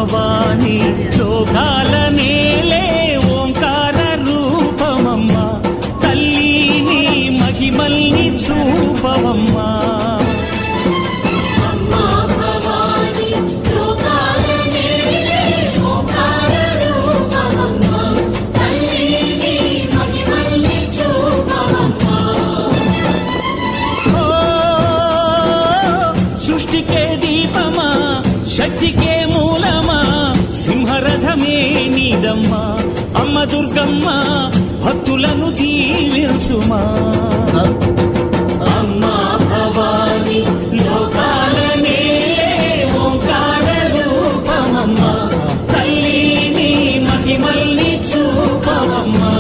భవాని లోకాల నేలే ఓంకార రూపమమ్మా తల్లిని మహిమల్ని చూపవమ్మా సృష్టికే దీపమా శక్తికే మూలమా సింహరథమే నీదమ్మా అమ్మ దుర్గమ్మ భక్తులను దీవించుమా అమ్మా భవాని లోకాల నేలే ఓంకార రూపమమ్మా తల్లిని మహిమల్ని చూపవమ్మా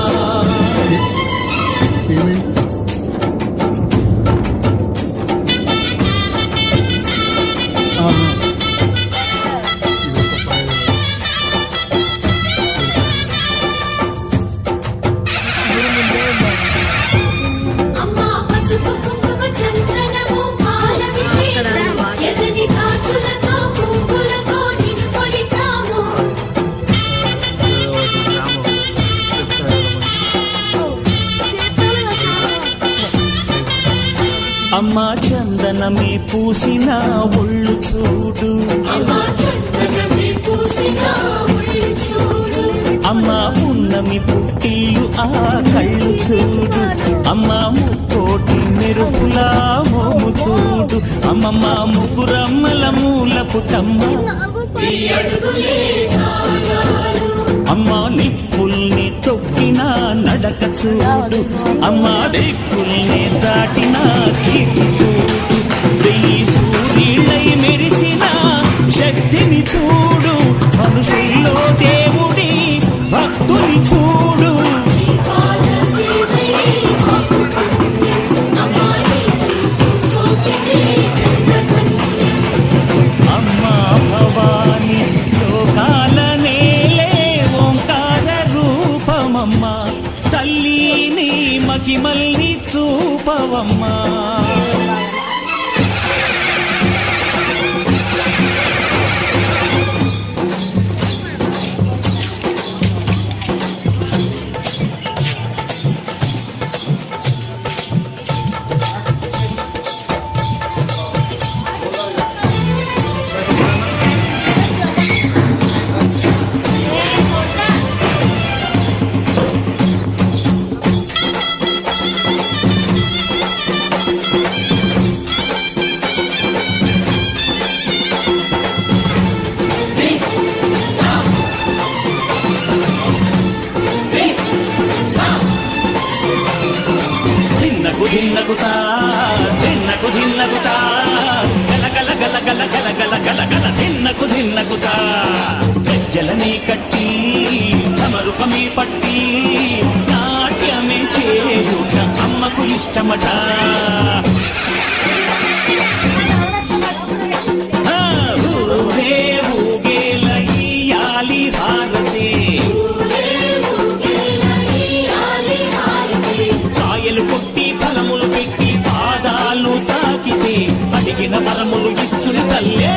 అమ్మా చందనమే పూసిన ఒళ్ళు చూడు అమ్మా పున్నమి పుట్టిల్లు ఆ కళ్ళు చూడు అమ్మా ముక్కోటి మెరుపులా మోము చూడు అమ్మమ్మ ముగ్గురమ్మల మూల పుటమ్మ అమ్మా నిప్పుల్ని తొక్కిన నడక చూడు అమ్మా దిక్కుల్ని దాటిన కీర్తి చూడు వెయ్యి సూర్యులై మెరిసిన శక్తిని చూడు మనుషుల్లో దేవుడి భక్తుని చూడు అమ్మా భవాని లోకాల నేలే ఓంకార రూపమమ్మా తల్లిని మహిమల్ని చూపవమ్మా ధిన్నకుతా ధిన్నకు ధిన్నకుతా గల గల గల గల గల గల గల గల ధిన్నకుతా గజ్జలని కట్టి ధమరుకమి పట్టి నాట్యమే చేయుట అమ్మకు ఇష్టమట ఊరే ఊగేల ఇయ్యాలి హారతే కాయలు కొట్టి ఫలములు పెట్టి పాదాలు తాకితే అడిగిన వరములు ఇచ్చుని తల్లే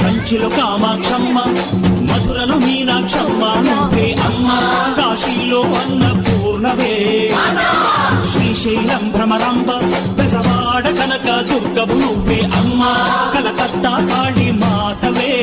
కంచిలో కామాక్షమ్మ మధురలో మీనాక్షమ్మ నువ్వే అమ్మ కాశీలో అన్నపూర్ణవే శ్రీశైలం భ్రమరాంబ బెజవాడ కనక దుర్గవు నువ్వే అమ్మ కలకత్తా కాళీ మాతవే